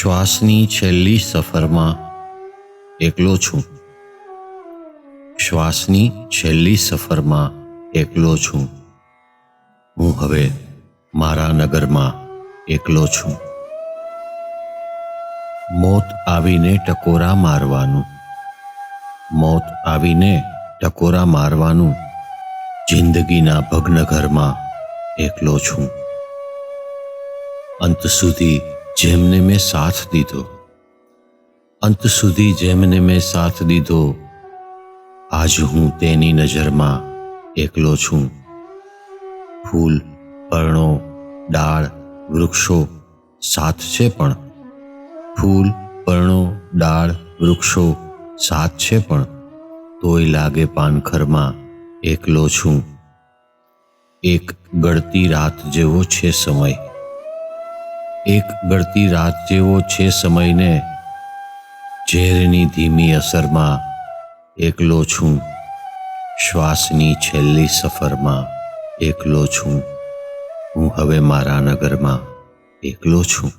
શ્વાસની છેલ્લી સફરમાં એકલો છું. શ્વાસની છેલ્લી સફરમાં એકલો છું. હું હવે મારા નગરમાં એકલો છું. મોત આવીને ટકોરા મારવાનું, મોત આવીને ટકોરા મારવાનું, જિંદગીના ભગ્ન ઘરમાં એકલો છું. અંત સુધી જેમને મેં સાથ દીધો, અંત સુધી જેમને મેં સાથ દીધો, આજ હું તેની નજરમાં એકલો છું. ફૂલ, પર્ણો, ડાળ, વૃક્ષો સાથ છે, પણ ફૂલ, પર્ણો, ડાળ, વૃક્ષો સાથ છે, પણ તોય લાગે પાનખરમાં એકલો છું. એક ગળતી રાત જેવો છે સમય, એક ગળતી રાત જેવો છે સમયને, ઝેરની ધીમી અસરમાં એકલો છું. શ્વાસની છેલ્લી સફરમાં એકલો છું. હું હવે મારા નગરમાં એકલો છું.